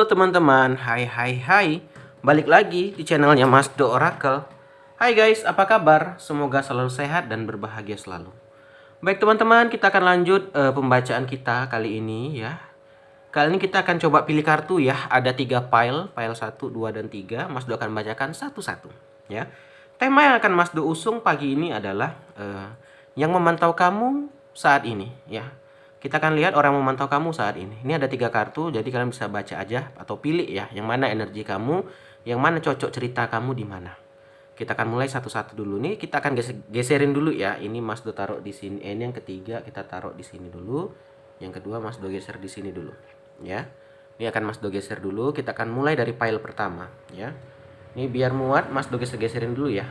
Halo teman-teman, hai. Balik lagi di channelnya Mas Do Oracle. Hai guys, apa kabar? Semoga selalu sehat dan berbahagia selalu. Baik teman-teman, kita akan lanjut pembacaan kita kali ini ya. Kali ini kita akan coba pilih kartu ya. Ada 3 file 1, 2, dan 3. Mas Do akan bacakan satu-satu ya. Tema yang akan Mas Do usung pagi ini adalah yang memantau kamu saat ini ya. Kita akan lihat orang memantau kamu saat ini. Ini ada 3 kartu, jadi kalian bisa baca aja atau pilih ya, yang mana energi kamu, yang mana cocok cerita kamu di mana. Kita akan mulai satu-satu dulu nih. Kita akan geserin dulu ya. Ini Mas Do taruh di sini. Ini yang ketiga kita taruh di sini dulu. Yang kedua Mas Do geser di sini dulu, ya. Ini akan Mas Do geser dulu. Kita akan mulai dari file pertama, ya. Ini biar muat, Mas Do geser-geserin dulu ya.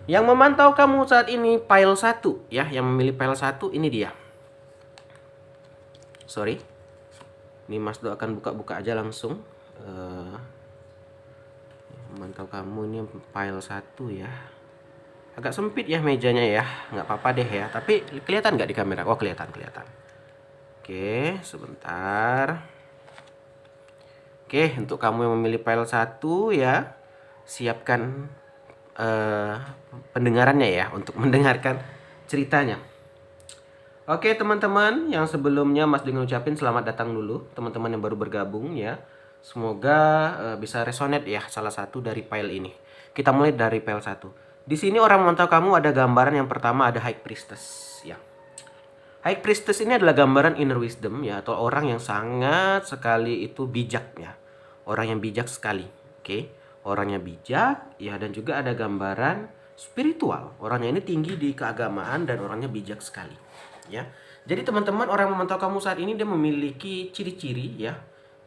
Yang memantau kamu saat ini file 1 ya. Yang memilih file 1 ini dia. Sorry, ini Mas Do akan buka-buka aja langsung. Memantau kamu ini file 1 ya. Agak sempit ya mejanya ya, nggak apa-apa deh ya. Tapi kelihatan nggak di kamera? Oh kelihatan. Oke, sebentar. Oke, untuk kamu yang memilih file 1 ya, siapkan pendengarannya ya untuk mendengarkan ceritanya. Oke teman-teman, yang sebelumnya Mas dengan ucapin selamat datang dulu teman-teman yang baru bergabung ya. Semoga bisa resonate ya salah satu dari file ini. Kita mulai dari file 1. Di sini orang memantau kamu ada gambaran yang pertama ada High Priestess ya. High Priestess ini adalah gambaran inner wisdom ya, atau orang yang sangat sekali itu bijak ya. Orang yang bijak sekali. Oke, orangnya bijak ya, dan juga ada gambaran spiritual. Orangnya ini tinggi di keagamaan dan orangnya bijak sekali. Ya, jadi teman-teman orang yang memantau kamu saat ini dia memiliki ciri-ciri ya.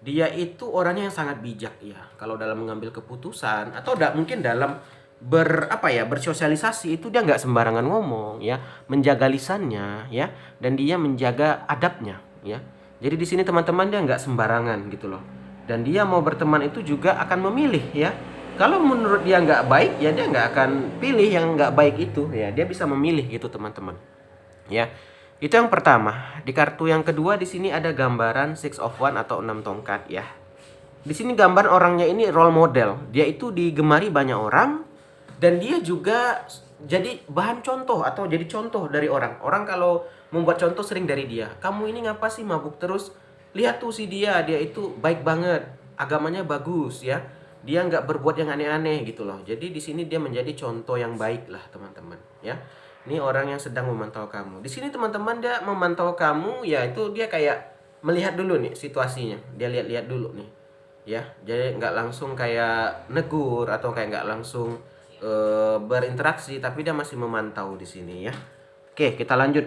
Dia itu orangnya yang sangat bijak ya. Kalau dalam mengambil keputusan atau mungkin dalam bersosialisasi itu dia nggak sembarangan ngomong ya, menjaga lisannya ya, dan dia menjaga adabnya ya. Jadi di sini teman-teman dia nggak sembarangan gitu loh. Dan dia mau berteman itu juga akan memilih ya. Kalau menurut dia nggak baik ya dia nggak akan pilih yang nggak baik itu ya. Dia bisa memilih gitu teman-teman ya. Itu yang pertama. Di kartu yang kedua di sini ada gambaran Six of Wands atau 6 tongkat ya. Di sini gambar orangnya ini role model. Dia itu digemari banyak orang dan dia juga jadi bahan contoh atau jadi contoh dari orang. Orang kalau membuat contoh sering dari dia. Kamu ini ngapa sih mabuk terus? Lihat tuh si dia itu baik banget. Agamanya bagus ya. Dia nggak berbuat yang aneh-aneh gitu loh. Jadi di sini dia menjadi contoh yang baik lah teman-teman ya. Ini orang yang sedang memantau kamu. Di sini teman-teman dia memantau kamu ya, itu dia kayak melihat dulu nih situasinya. Dia lihat-lihat dulu nih. Ya, jadi nggak langsung kayak negur atau kayak nggak langsung berinteraksi, tapi dia masih memantau di sini ya. Oke, kita lanjut.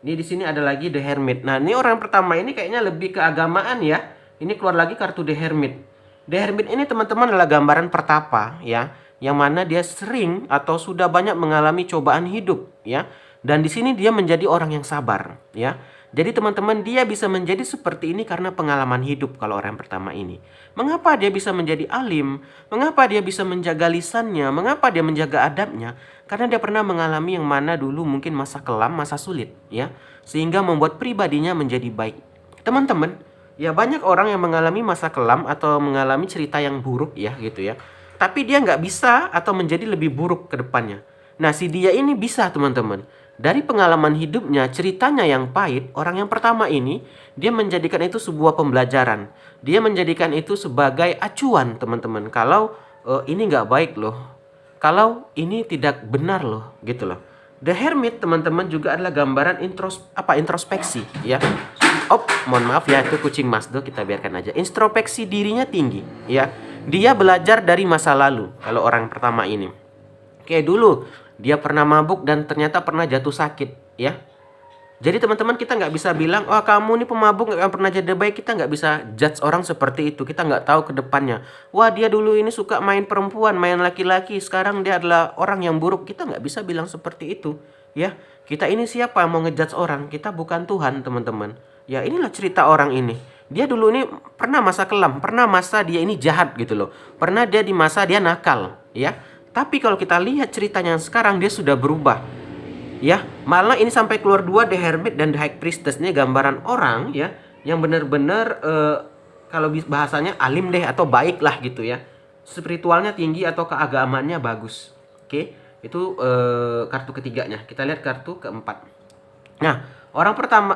Ini di sini ada lagi The Hermit. Nah, ini orang pertama ini kayaknya lebih keagamaan ya. Ini keluar lagi kartu The Hermit. The Hermit ini teman-teman adalah gambaran pertapa ya, yang mana dia sering atau sudah banyak mengalami cobaan hidup ya. Dan di sini dia menjadi orang yang sabar ya. Jadi teman-teman dia bisa menjadi seperti ini karena pengalaman hidup kalau orang pertama ini. Mengapa dia bisa menjadi alim? Mengapa dia bisa menjaga lisannya? Mengapa dia menjaga adabnya? Karena dia pernah mengalami yang mana dulu mungkin masa kelam, masa sulit ya. Sehingga membuat pribadinya menjadi baik. Teman-teman, ya banyak orang yang mengalami masa kelam atau mengalami cerita yang buruk ya gitu ya. Tapi dia nggak bisa atau menjadi lebih buruk ke depannya. Nah si dia ini bisa teman-teman. Dari pengalaman hidupnya, ceritanya yang pahit, orang yang pertama ini, dia menjadikan itu sebuah pembelajaran. Dia menjadikan itu sebagai acuan teman-teman. Kalau ini nggak baik loh. Kalau ini tidak benar loh gitu loh. The Hermit teman-teman juga adalah gambaran introspeksi ya. Mohon maaf ya, itu kucing Mas Do, kita biarkan aja. Introspeksi dirinya tinggi ya. Dia belajar dari masa lalu kalau orang pertama ini. Kayak dulu dia pernah mabuk dan ternyata pernah jatuh sakit ya. Jadi teman-teman kita nggak bisa bilang, oh kamu nih pemabuk nggak akan pernah jadi baik. Kita nggak bisa judge orang seperti itu. Kita nggak tahu ke depannya. Wah dia dulu ini suka main perempuan, main laki-laki. Sekarang dia adalah orang yang buruk. Kita nggak bisa bilang seperti itu ya. Kita ini siapa mau ngejudge orang? Kita bukan Tuhan teman-teman. Ya inilah cerita orang ini. Dia dulu ini pernah masa kelam, pernah masa dia ini jahat gitu loh. Pernah dia di masa dia nakal ya. Tapi kalau kita lihat ceritanya sekarang dia sudah berubah. Ya, malah ini sampai keluar 2 The Hermit dan The High Priestess. Ini gambaran orang ya yang benar-benar kalau bahasanya alim deh atau baik lah gitu ya. Spiritualnya tinggi atau keagamaannya bagus. Oke, itu kartu ketiganya. Kita lihat kartu keempat. Nah, orang pertama,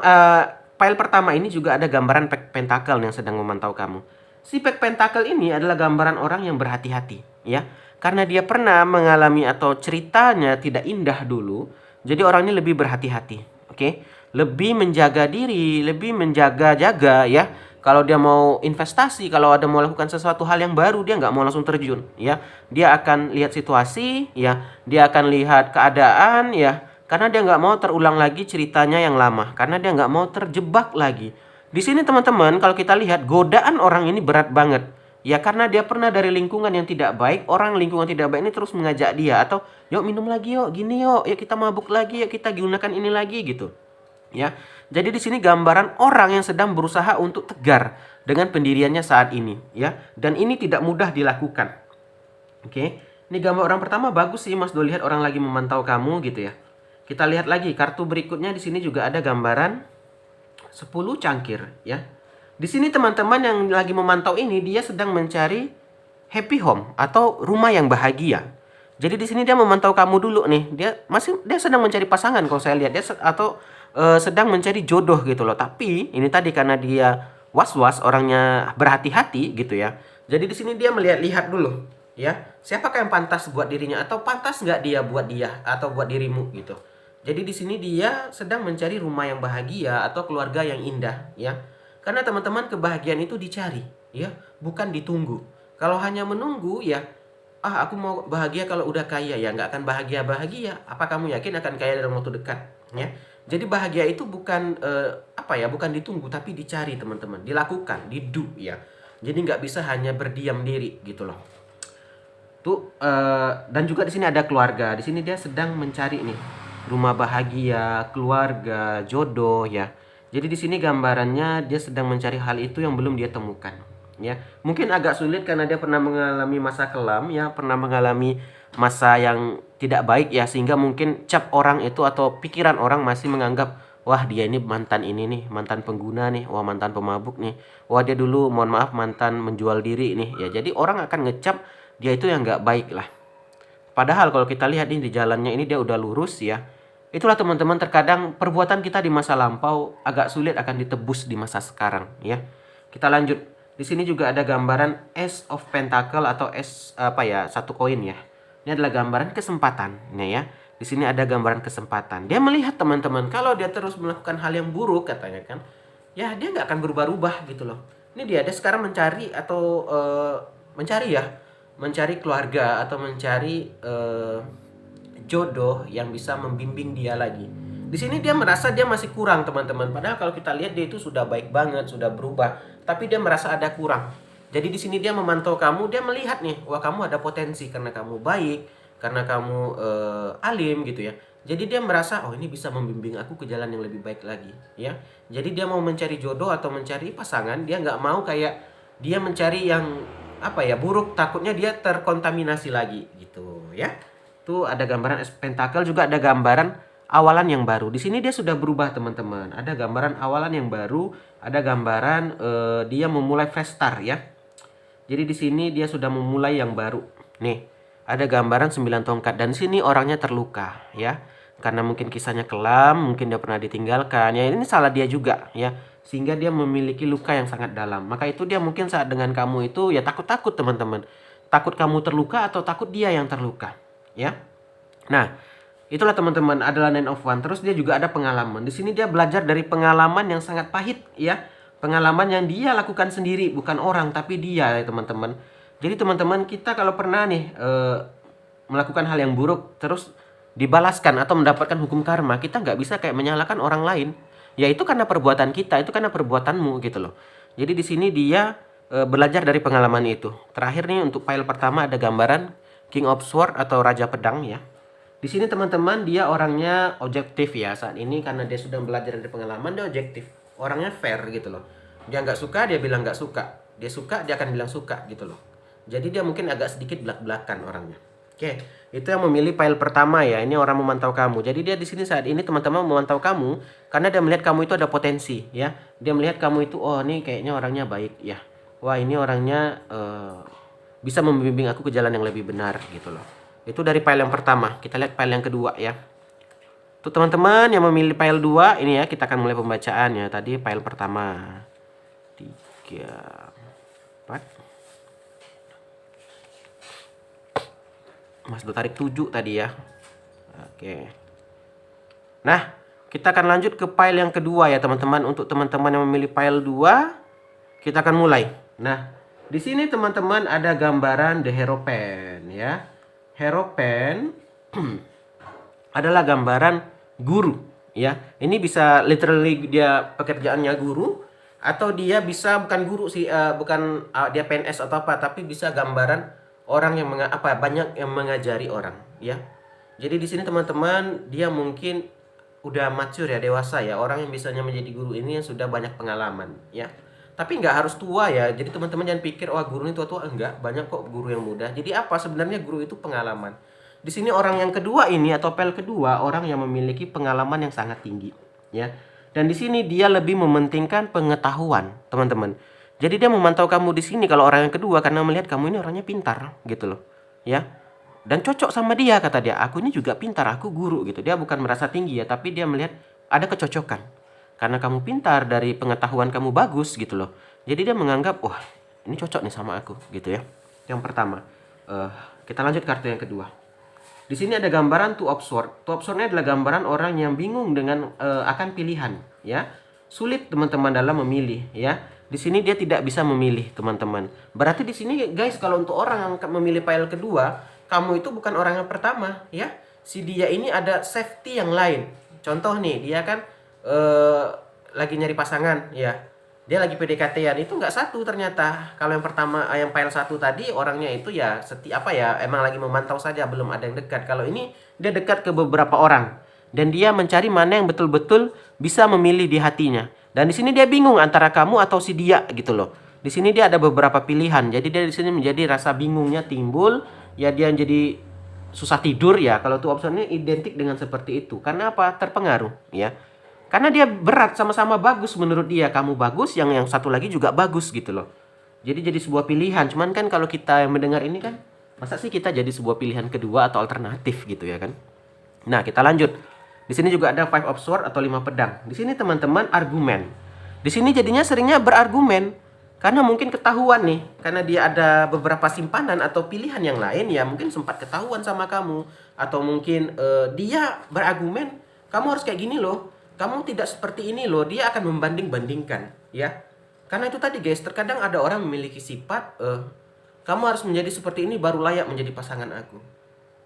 file pertama ini juga ada gambaran Pack Pentacle yang sedang memantau kamu. Si Pack Pentacle ini adalah gambaran orang yang berhati-hati, ya. Karena dia pernah mengalami atau ceritanya tidak indah dulu, jadi orang ini lebih berhati-hati, oke? Lebih menjaga diri, lebih menjaga-jaga, ya. Kalau dia mau investasi, kalau ada mau lakukan sesuatu hal yang baru, dia nggak mau langsung terjun, ya. Dia akan lihat situasi, ya. Dia akan lihat keadaan, ya. Karena dia nggak mau terulang lagi ceritanya yang lama. Karena dia nggak mau terjebak lagi. Di sini teman-teman, kalau kita lihat godaan orang ini berat banget. Ya karena dia pernah dari lingkungan yang tidak baik. Orang lingkungan tidak baik ini terus mengajak dia. Atau yuk minum lagi yuk, gini yuk, yuk kita mabuk lagi, yuk kita gunakan ini lagi gitu. Ya, jadi di sini gambaran orang yang sedang berusaha untuk tegar dengan pendiriannya saat ini. Ya, dan ini tidak mudah dilakukan. Oke, ini gambar orang pertama bagus sih Mas Do, lihat orang lagi memantau kamu gitu ya. Kita lihat lagi kartu berikutnya, di sini juga ada gambaran 10 cangkir ya. Di sini teman-teman yang lagi memantau ini dia sedang mencari happy home atau rumah yang bahagia. Jadi di sini dia memantau kamu dulu nih. Dia sedang mencari pasangan kalau saya lihat, atau sedang mencari jodoh gitu loh. Tapi ini tadi karena dia was-was, orangnya berhati-hati gitu ya. Jadi di sini dia melihat-lihat dulu ya. Siapakah yang pantas buat dirinya, atau pantas nggak dia buat dia atau buat dirimu gitu. Jadi di sini dia sedang mencari rumah yang bahagia atau keluarga yang indah ya. Karena teman-teman, kebahagiaan itu dicari ya, bukan ditunggu. Kalau hanya menunggu ya, aku mau bahagia kalau udah kaya, ya nggak akan bahagia-bahagia. Apa kamu yakin akan kaya dalam waktu dekat ya? Jadi bahagia itu bukan bukan ditunggu tapi dicari teman-teman, dilakukan, didu ya. Jadi nggak bisa hanya berdiam diri gitu loh. Dan juga di sini ada keluarga. Di sini dia sedang mencari nih rumah bahagia, keluarga, jodoh ya. Jadi di sini gambarannya dia sedang mencari hal itu yang belum dia temukan ya. Mungkin agak sulit karena dia pernah mengalami masa kelam ya, pernah mengalami masa yang tidak baik ya, sehingga mungkin cap orang itu atau pikiran orang masih menganggap wah dia ini mantan ini nih, mantan pengguna nih, wah mantan pemabuk nih, wah dia dulu mohon maaf mantan menjual diri nih ya. Jadi orang akan ngecap dia itu yang nggak baik lah. Padahal kalau kita lihat ini di jalannya ini dia udah lurus ya. Itulah teman-teman, terkadang perbuatan kita di masa lampau agak sulit akan ditebus di masa sekarang ya. Kita lanjut. Di sini juga ada gambaran Ace of Pentacle atau satu koin ya. Ini adalah gambaran kesempatan nih ya. Di sini ada gambaran kesempatan. Dia melihat teman-teman, kalau dia terus melakukan hal yang buruk katanya kan, ya dia nggak akan berubah-ubah gitu loh. Ini dia sekarang mencari atau mencari keluarga atau mencari jodoh yang bisa membimbing dia lagi. Di sini dia merasa dia masih kurang teman-teman. Padahal kalau kita lihat dia itu sudah baik banget, sudah berubah, tapi dia merasa ada kurang. Jadi di sini dia memantau kamu, dia melihat nih, wah kamu ada potensi karena kamu baik, karena kamu alim gitu ya. Jadi dia merasa oh ini bisa membimbing aku ke jalan yang lebih baik lagi ya. Jadi dia mau mencari jodoh atau mencari pasangan, dia nggak mau kayak dia mencari yang buruk, takutnya dia terkontaminasi lagi gitu ya. Tuh ada gambaran pentakel, juga ada gambaran awalan yang baru. Di sini dia sudah berubah teman-teman. Ada gambaran awalan yang baru, ada gambaran dia memulai fresh start ya. Jadi di sini dia sudah memulai yang baru. Nih, ada gambaran 9 tongkat dan sini orangnya terluka ya. Karena mungkin kisahnya kelam, mungkin dia pernah ditinggalkan. Ya ini salah dia juga ya. Sehingga dia memiliki luka yang sangat dalam. Maka itu dia mungkin saat dengan kamu itu ya takut-takut teman-teman. Takut kamu terluka atau takut dia yang terluka. Ya, nah itulah teman-teman, adalah Nine of Wands. Terus dia juga ada pengalaman. Di sini dia belajar dari pengalaman yang sangat pahit ya, pengalaman yang dia lakukan sendiri, bukan orang tapi dia ya teman-teman. Jadi teman-teman, kita kalau pernah nih melakukan hal yang buruk terus dibalaskan atau mendapatkan hukum karma, kita nggak bisa kayak menyalahkan orang lain. Ya itu karena perbuatan kita, itu karena perbuatanmu gitu loh. Jadi di sini dia belajar dari pengalaman itu. Terakhir nih untuk file pertama ada gambaran King of Swords atau Raja Pedang ya. Di sini teman-teman dia orangnya objektif ya saat ini, karena dia sudah belajar dari pengalaman, dia objektif. Orangnya fair gitu loh. Dia nggak suka, dia bilang nggak suka. Dia suka, dia akan bilang suka gitu loh. Jadi dia mungkin agak sedikit belak-belakan orangnya. Oke, itu yang memilih file pertama ya. Ini orang memantau kamu. Jadi dia di sini saat ini teman-teman memantau kamu karena dia melihat kamu itu ada potensi ya. Dia melihat kamu itu oh nih kayaknya orangnya baik ya. wah ini orangnya bisa membimbing aku ke jalan yang lebih benar gitu loh. Itu dari file yang pertama. Kita lihat file yang kedua ya. Untuk teman-teman yang memilih file 2 ini ya, kita akan mulai pembacaannya. Tadi file pertama 3 4 Mas Do tarik 7 tadi ya. Oke. Nah, kita akan lanjut ke file yang kedua ya teman-teman. Untuk teman-teman yang memilih file 2, kita akan mulai. Nah, di sini teman-teman ada gambaran The Hero Pen ya. Hero Pen adalah gambaran guru ya. Ini bisa literally dia pekerjaannya guru, atau dia bisa bukan guru sih, bukan dia PNS atau apa, tapi bisa gambaran orang yang banyak yang mengajari orang ya. Jadi di sini teman-teman dia mungkin udah mature ya, dewasa ya, orang yang bisanya menjadi guru ini yang sudah banyak pengalaman ya. Tapi nggak harus tua ya. Jadi teman-teman jangan pikir wah guru ini tua-tua, enggak, banyak kok guru yang muda. Jadi apa sebenarnya guru itu pengalaman. Di sini orang yang kedua ini atau pel kedua, orang yang memiliki pengalaman yang sangat tinggi ya. Dan di sini dia lebih mementingkan pengetahuan, teman-teman. Jadi dia memantau kamu di sini kalau orang yang kedua karena melihat kamu ini orangnya pintar gitu loh. Ya. Dan cocok sama dia, kata dia. Aku ini juga pintar, aku guru gitu. Dia bukan merasa tinggi ya, tapi dia melihat ada kecocokan. Karena kamu pintar, dari pengetahuan kamu bagus gitu loh. Jadi dia menganggap, wah ini cocok nih sama aku gitu ya. Yang pertama. Kita lanjut kartu yang kedua. Di sini ada gambaran Two of Swords. Two of Swords ini adalah gambaran orang yang bingung dengan akan pilihan ya. Sulit teman-teman dalam memilih ya. Di sini dia tidak bisa memilih, teman-teman. Berarti di sini guys, kalau untuk orang yang memilih file kedua, kamu itu bukan orang yang pertama ya. Si dia ini ada safety yang lain. Contoh nih, dia kan lagi nyari pasangan ya. Dia lagi PDKT-an, itu nggak satu ternyata. Kalau yang pertama, yang file 1 tadi orangnya itu ya emang lagi memantau saja, belum ada yang dekat. Kalau ini dia dekat ke beberapa orang dan dia mencari mana yang betul-betul bisa memilih di hatinya. Dan di sini dia bingung antara kamu atau si dia gitu loh. Di sini dia ada beberapa pilihan. Jadi dia di sini menjadi rasa bingungnya timbul, ya dia jadi susah tidur ya. Kalau tuh opsinya identik dengan seperti itu. Karena apa? Terpengaruh ya. Karena dia berat, sama-sama bagus menurut dia. Kamu bagus, yang satu lagi juga bagus gitu loh. Jadi sebuah pilihan. Cuman kan kalau kita yang mendengar ini kan, masa sih kita jadi sebuah pilihan kedua atau alternatif gitu ya kan. Nah, kita lanjut. Di sini juga ada Five of Swords atau 5 pedang. Di sini teman-teman argumen. Di sini jadinya seringnya berargumen. Karena mungkin ketahuan nih. Karena dia ada beberapa simpanan atau pilihan yang lain ya. Mungkin sempat ketahuan sama kamu. Atau mungkin dia berargumen. Kamu harus kayak gini loh. Kamu tidak seperti ini loh. Dia akan membanding-bandingkan ya. Karena itu tadi guys. Terkadang ada orang memiliki sifat. Kamu harus menjadi seperti ini baru layak menjadi pasangan aku.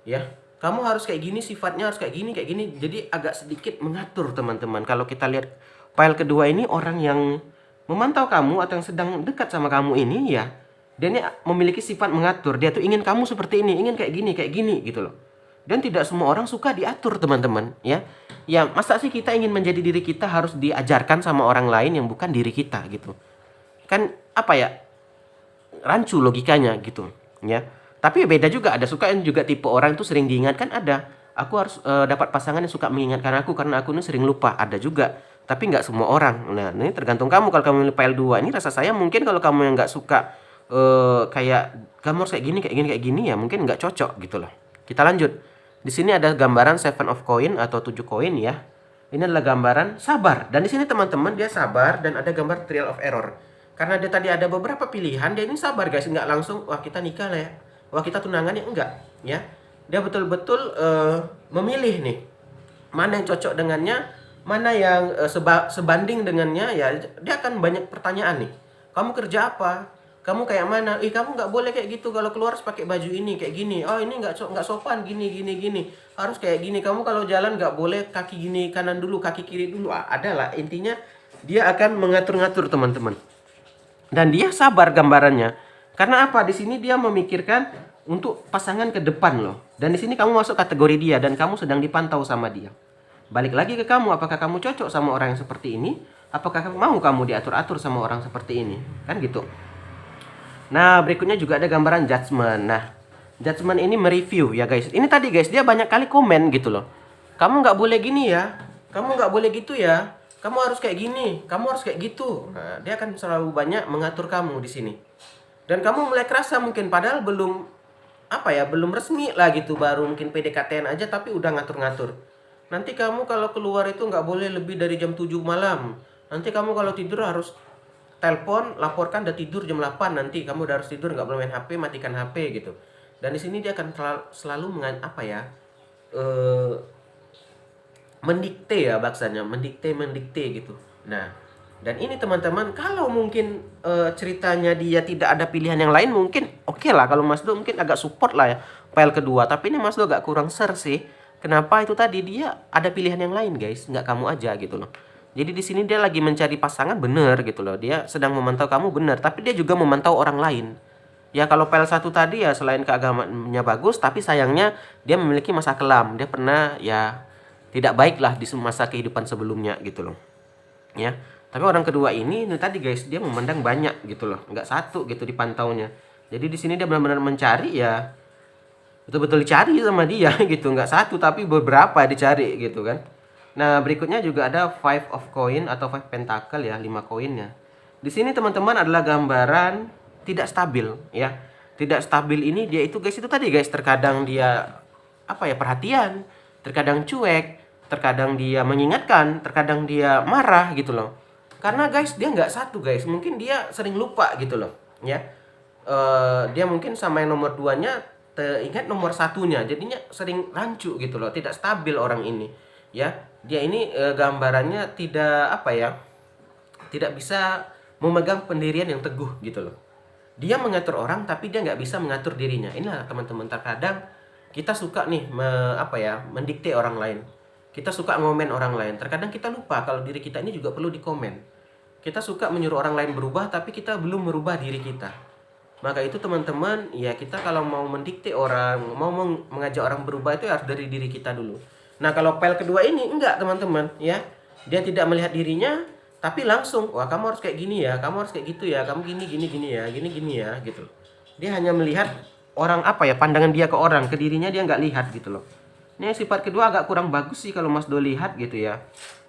Ya. Kamu harus kayak gini, sifatnya harus kayak gini, kayak gini. Jadi agak sedikit mengatur teman-teman. Kalau kita lihat file kedua ini, orang yang memantau kamu atau yang sedang dekat sama kamu ini ya, dia ini memiliki sifat mengatur. Dia tuh ingin kamu seperti ini, ingin kayak gini gitu loh. Dan tidak semua orang suka diatur teman-teman ya. Ya masa sih kita ingin menjadi diri kita harus diajarkan sama orang lain yang bukan diri kita gitu. Kan apa ya, rancu logikanya gitu ya. Tapi beda juga, ada suka yang juga tipe orang itu sering diingatkan ada. Aku harus dapat pasangan yang suka mengingatkan aku karena aku ini sering lupa, ada juga. Tapi nggak semua orang. Nah ini tergantung kamu. Kalau kamu milih file 2 ini rasa saya mungkin kalau kamu yang nggak suka kayak kamu harus kayak gini ya mungkin nggak cocok gitu loh. Kita lanjut. Di sini ada gambaran 7 of coin atau 7 koin ya. Ini adalah gambaran sabar. Dan di sini teman-teman dia sabar dan ada gambar trial of error. Karena dia tadi ada beberapa pilihan, dia ini sabar guys, nggak langsung wah kita nikah lah ya. Wah kita tunangan ya, enggak ya. Dia betul-betul memilih nih mana yang cocok dengannya, mana yang sebanding dengannya ya. Dia akan banyak pertanyaan nih. Kamu kerja apa? Kamu kayak mana? Kamu nggak boleh kayak gitu. Kalau keluar harus pakai baju ini kayak gini. Oh ini nggak sopan gini. Harus kayak gini. Kamu kalau jalan nggak boleh kaki gini kanan dulu, kaki kiri dulu. Adalah intinya dia akan mengatur-ngatur teman-teman. Dan dia sabar gambarannya. Karena apa? Di sini dia memikirkan untuk pasangan ke depan loh. Dan di sini kamu masuk kategori dia dan kamu sedang dipantau sama dia. Balik lagi ke kamu, apakah kamu cocok sama orang yang seperti ini? Apakah mau kamu diatur-atur sama orang seperti ini? Kan gitu. Nah, berikutnya juga ada gambaran judgment. Nah, judgment ini mereview ya guys. Ini tadi guys, dia banyak kali komen gitu loh. Kamu nggak boleh gini ya. Kamu nggak boleh gitu ya. kamu harus kayak gini, kamu harus kayak gitu. Nah, dia akan selalu banyak mengatur kamu di sini. Dan kamu mulai kerasa mungkin padahal belum belum resmi lah gitu, baru mungkin PDKT-an aja tapi udah ngatur-ngatur. Nanti kamu kalau keluar itu nggak boleh lebih dari jam 7 malam. Nanti kamu kalau tidur harus telepon, laporkan udah tidur jam 8, nanti kamu udah harus tidur, nggak boleh main HP, matikan HP gitu. Dan di sini dia akan selalu eh, mendikte ya bahasanya, mendikte gitu. Nah, dan ini teman-teman, kalau mungkin ceritanya dia tidak ada pilihan yang lain, mungkin oke lah kalau Mas Do mungkin agak support lah ya file kedua. Tapi ini Mas Do agak kurang ser sih. Kenapa? Itu tadi dia ada pilihan yang lain guys, nggak kamu aja gitu loh. Jadi di sini dia lagi mencari pasangan bener gitu loh. Dia sedang memantau kamu bener, tapi dia juga memantau orang lain. Ya kalau file satu tadi ya selain keagamaannya bagus, tapi sayangnya dia memiliki masa kelam. Dia pernah ya tidak baik lah di masa kehidupan sebelumnya gitu loh. Ya. Tapi orang kedua ini tadi guys, dia memandang banyak gitu loh, nggak satu gitu dipantaunya. Jadi di sini dia benar-benar mencari ya, betul-betul dicari sama dia gitu, nggak satu tapi beberapa dicari gitu kan. Nah berikutnya juga ada five of coin atau five pentacle ya, 5 koinnya. Di sini teman-teman adalah gambaran tidak stabil ya. Tidak stabil ini dia itu guys, itu tadi guys, terkadang dia perhatian, terkadang cuek, terkadang dia mengingatkan, terkadang dia marah gitu loh. Karena guys dia nggak satu guys, mungkin dia sering lupa gitu loh ya. Dia mungkin sama yang nomor 2-nya ingat nomor satunya, jadinya sering rancu gitu loh, tidak stabil orang ini ya. Dia ini gambarannya tidak bisa memegang pendirian yang teguh gitu loh. Dia mengatur orang tapi dia nggak bisa mengatur dirinya. Inilah teman-teman, terkadang kita suka nih mendikte orang lain. Kita suka ngomen orang lain. Terkadang kita lupa kalau diri kita ini juga perlu dikomen. Kita suka menyuruh orang lain berubah tapi kita belum merubah diri kita. Maka itu teman-teman, ya kita kalau mau mendikte orang, mau mengajak orang berubah itu harus dari diri kita dulu. Nah, kalau file kedua ini enggak teman-teman ya. Dia tidak melihat dirinya tapi langsung, wah kamu harus kayak gini ya, kamu harus kayak gitu ya, kamu gini ya, gini ya gitu. Dia hanya melihat orang pandangan dia ke orang, ke dirinya dia nggak lihat gitu loh. Ini sifat kedua agak kurang bagus sih kalau Mas Do lihat gitu ya.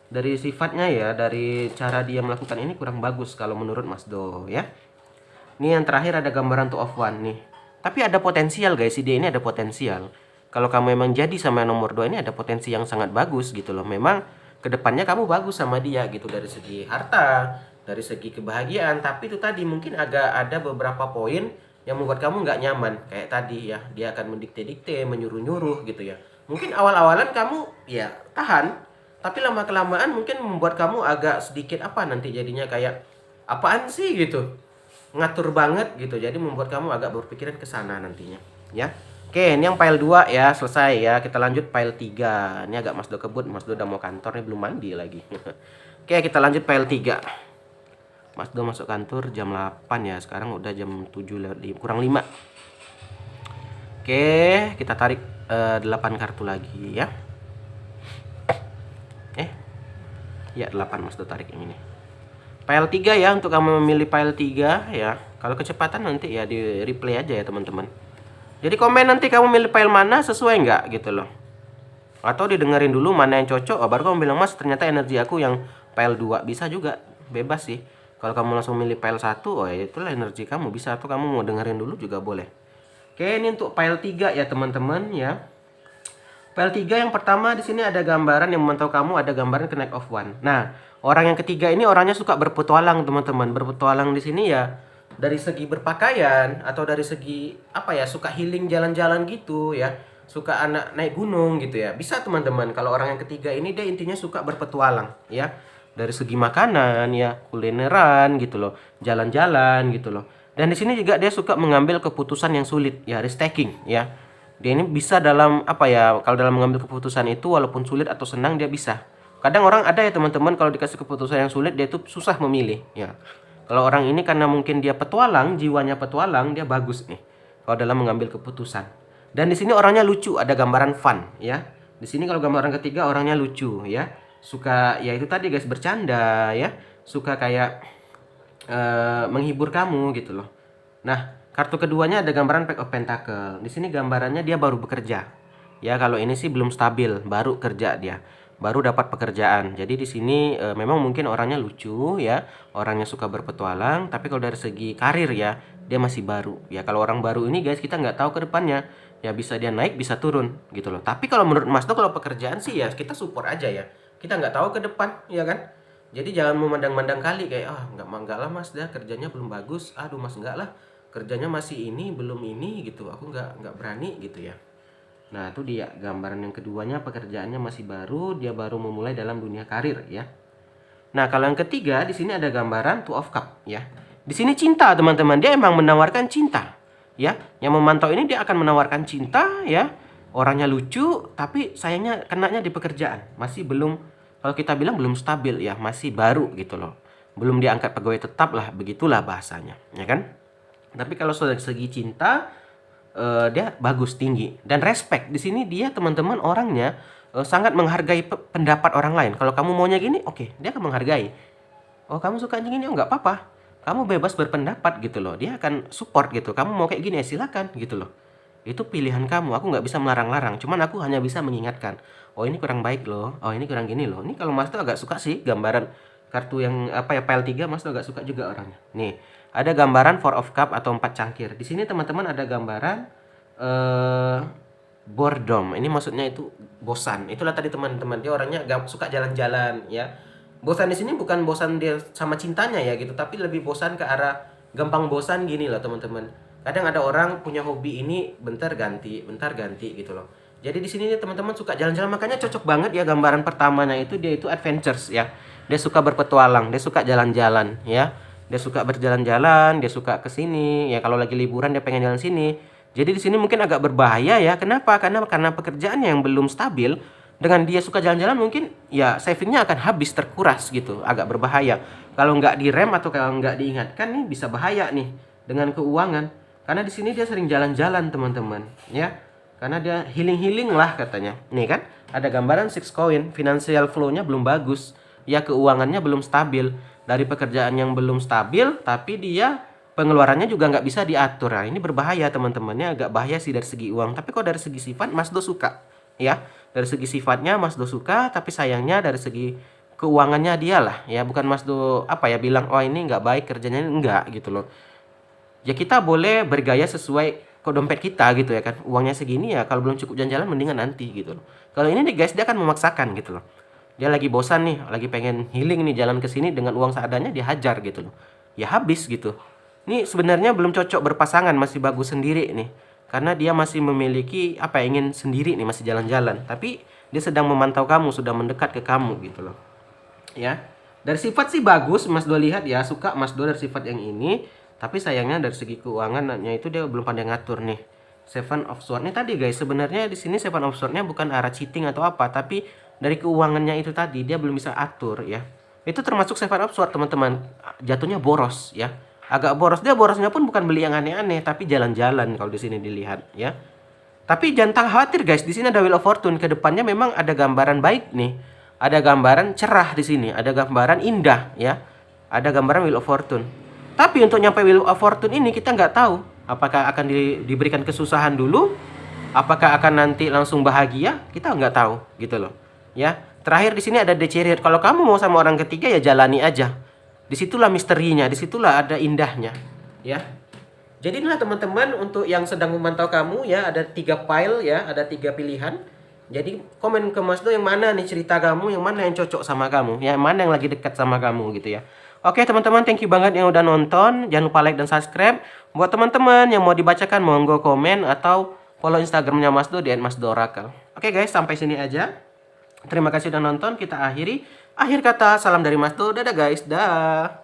Dari sifatnya ya, dari cara dia melakukan ini kurang bagus kalau menurut Mas Do ya. Ini yang terakhir ada gambaran two of one nih. Tapi ada potensial guys, ide ini ada potensial. Kalau kamu memang jadi sama nomor 2 ini ada potensi yang sangat bagus gitu loh. Memang kedepannya kamu bagus sama dia gitu dari segi harta, dari segi kebahagiaan. Tapi itu tadi mungkin agak ada beberapa poin yang membuat kamu nggak nyaman. Kayak tadi ya, dia akan mendikte-dikte, menyuruh-nyuruh gitu ya. Mungkin awal-awalan kamu ya tahan, tapi lama-kelamaan mungkin membuat kamu agak sedikit nanti jadinya kayak apaan sih gitu, ngatur banget gitu, jadi membuat kamu agak berpikiran ke sana nantinya ya. Oke, ini yang file 2 ya selesai ya. Kita lanjut file 3. Ini agak Mas Do kebut, Mas Do udah mau kantor nih, belum mandi lagi. Oke, kita lanjut file 3. Mas Do masuk kantor jam 8 ya, sekarang udah jam 7 kurang 5. Oke, kita tarik 8 kartu lagi ya. Ya 8 Mas Do tarik yang ini. File 3 ya, untuk kamu memilih file 3 ya. Kalau kecepatan nanti ya di replay aja ya teman-teman. Jadi komen nanti kamu milih file mana, sesuai nggak gitu loh. Atau didengerin dulu mana yang cocok, baru kamu bilang Mas ternyata energi aku yang file 2. Bisa juga, bebas sih. Kalau kamu langsung milih file 1, ya itulah energi kamu. Bisa, atau kamu mau dengerin dulu juga boleh. Oke, ini untuk file 3 ya teman-teman ya. File 3 yang pertama di sini ada gambaran yang memantau kamu, ada gambaran connect of one. Nah, orang yang ketiga ini orangnya suka berpetualang teman-teman. Berpetualang di sini ya dari segi berpakaian atau dari segi suka healing jalan-jalan gitu ya. Suka naik gunung gitu ya. Bisa teman-teman, kalau orang yang ketiga ini dia intinya suka berpetualang ya. Dari segi makanan ya, kulineran gitu loh, jalan-jalan gitu loh. Dan di sini juga dia suka mengambil keputusan yang sulit ya, risk taking ya. Dia ini bisa dalam kalau dalam mengambil keputusan itu walaupun sulit atau senang dia bisa. Kadang orang ada ya teman-teman, kalau dikasih keputusan yang sulit dia itu susah memilih ya. Kalau orang ini karena mungkin dia petualang, jiwanya petualang, dia bagus nih kalau dalam mengambil keputusan. Dan di sini orangnya lucu, ada gambaran fun ya. Di sini kalau gambaran ketiga orangnya lucu ya. Suka ya itu tadi guys, bercanda ya. Suka kayak menghibur kamu gitu loh. Nah, kartu keduanya ada gambaran Pack of Pentacle. Di sini gambarannya dia baru bekerja. Ya, kalau ini sih belum stabil, baru kerja dia. baru dapat pekerjaan. Jadi di sini memang mungkin orangnya lucu ya, orangnya suka berpetualang, tapi kalau dari segi karir ya, dia masih baru. Ya kalau orang baru ini guys, kita nggak tahu ke depannya. Ya bisa dia naik, bisa turun gitu loh. Tapi kalau menurut Mas tuh kalau pekerjaan sih ya kita support aja ya. Kita nggak tahu ke depan, ya kan? Jadi jangan memandang-mandang kali kayak nggak lah Mas, dia kerjanya belum bagus. Aduh Mas, nggak lah, kerjanya masih ini belum ini gitu. Aku nggak berani gitu ya. Nah, itu dia gambaran yang keduanya, pekerjaannya masih baru, dia baru memulai dalam dunia karir ya. Nah, kalau yang ketiga di sini ada gambaran Two of Cup ya. Di sini cinta, teman-teman. Dia emang menawarkan cinta. Ya, yang memantau ini dia akan menawarkan cinta ya. Orangnya lucu, tapi sayangnya kenanya di pekerjaan. Masih belum, kalau kita bilang belum stabil ya, masih baru gitu loh. Belum diangkat pegawai tetap lah, begitulah bahasanya, ya kan? Tapi kalau dari segi cinta, dia bagus, tinggi, dan respect. Di sini dia teman-teman orangnya sangat menghargai pendapat orang lain. Kalau kamu maunya gini, oke, dia akan menghargai. Oh, kamu suka gini, oh nggak apa-apa. Kamu bebas berpendapat gitu loh. Dia akan support gitu. Kamu mau kayak gini ya silakan gitu loh. Itu pilihan kamu. Aku nggak bisa melarang-larang. Cuman aku hanya bisa mengingatkan. Oh ini kurang baik loh. Oh ini kurang gini loh. Ini kalau Mas tuh agak suka sih gambaran kartu yang apa ya, pile 3 Mas tuh agak suka juga orangnya. Nih, ada gambaran Four of Cup atau 4 cangkir. Di sini teman-teman ada gambaran boredom. Ini maksudnya itu bosan. Itulah tadi teman-teman, dia orangnya suka jalan-jalan ya. Bosan di sini bukan bosan dia sama cintanya ya gitu, tapi lebih bosan ke arah gampang bosan gini loh teman-teman. Kadang ada orang punya hobi ini bentar ganti gitu loh. Jadi di sini teman-teman suka jalan-jalan, makanya cocok banget ya gambaran pertamanya itu, dia itu adventures ya. Dia suka berpetualang, dia suka jalan-jalan ya. Dia suka berjalan-jalan, dia suka ke sini ya, kalau lagi liburan dia pengen jalan sini. Jadi di sini mungkin agak berbahaya ya. Kenapa? Karena pekerjaannya yang belum stabil. Dengan dia suka jalan-jalan mungkin ya savingnya akan habis, terkuras gitu, agak berbahaya. Kalau nggak direm atau kalau nggak diingatkan nih bisa bahaya nih dengan keuangan. Karena di sini dia sering jalan-jalan teman-teman ya. Karena dia healing-healing lah katanya. Nih kan ada gambaran six coin, financial flow-nya belum bagus. Ya keuangannya belum stabil. Dari pekerjaan yang belum stabil tapi dia pengeluarannya juga nggak bisa diatur. Nah, ini berbahaya teman-temannya, agak bahaya sih dari segi uang. Tapi kok dari segi sifat Mas Do suka ya. Dari segi sifatnya Mas Do suka, tapi sayangnya dari segi keuangannya dia lah ya, bukan Mas Do apa ya bilang oh ini nggak baik kerjanya, enggak gitu loh. Ya kita boleh bergaya sesuai kok dompet kita gitu ya kan. Uangnya segini ya, kalau belum cukup jalan-jalan mendingan nanti gitu loh. Kalau ini nih guys, dia akan memaksakan gitu loh. Dia lagi bosan nih, lagi pengen healing nih, jalan ke sini dengan uang seadanya dia hajar gitu loh. Ya habis gitu. Ini sebenarnya belum cocok berpasangan, masih bagus sendiri nih. Karena dia masih memiliki apa ya, ingin sendiri nih, masih jalan-jalan. Tapi dia sedang memantau kamu, sudah mendekat ke kamu gitu loh. Ya. Dari sifat sih bagus, Mas Do lihat ya, suka Mas Do dari sifat yang ini. Tapi sayangnya dari segi keuangannya itu dia belum pandai ngatur nih. Seven of Swords nih tadi guys, sebenarnya di sini Seven of Swords-nya bukan arah cheating atau apa, tapi dari keuangannya itu tadi dia belum bisa atur ya. Itu termasuk Seven of Swords teman-teman. Jatuhnya boros ya. Agak boros, dia borosnya pun bukan beli yang aneh-aneh, tapi jalan-jalan kalau di sini dilihat ya. Tapi jangan khawatir guys, di sini ada Wheel of Fortune, ke depannya memang ada gambaran baik nih. Ada gambaran cerah di sini, ada gambaran indah ya. Ada gambaran Wheel of Fortune. Tapi untuk nyampe Wheel of Fortune ini kita nggak tahu apakah akan diberikan kesusahan dulu, apakah akan nanti langsung bahagia, kita nggak tahu gitu loh. Ya, terakhir di sini ada The Chariot. Kalau kamu mau sama orang ketiga ya jalani aja. Disitulah misterinya, disitulah ada indahnya, ya. Jadi inilah teman-teman untuk yang sedang memantau kamu ya, ada 3 file ya, ada 3 pilihan. Jadi komen ke Mas Do yang mana nih cerita kamu, yang mana yang cocok sama kamu, yang mana yang lagi dekat sama kamu gitu ya. Oke teman-teman, thank you banget yang udah nonton. Jangan lupa like dan subscribe. Buat teman-teman yang mau dibacakan, monggo komen atau follow Instagramnya Mas Do di @masdooracle. Oke guys, sampai sini aja. Terima kasih udah nonton, kita akhiri. Akhir kata, salam dari Mas Do. Dadah guys, dah.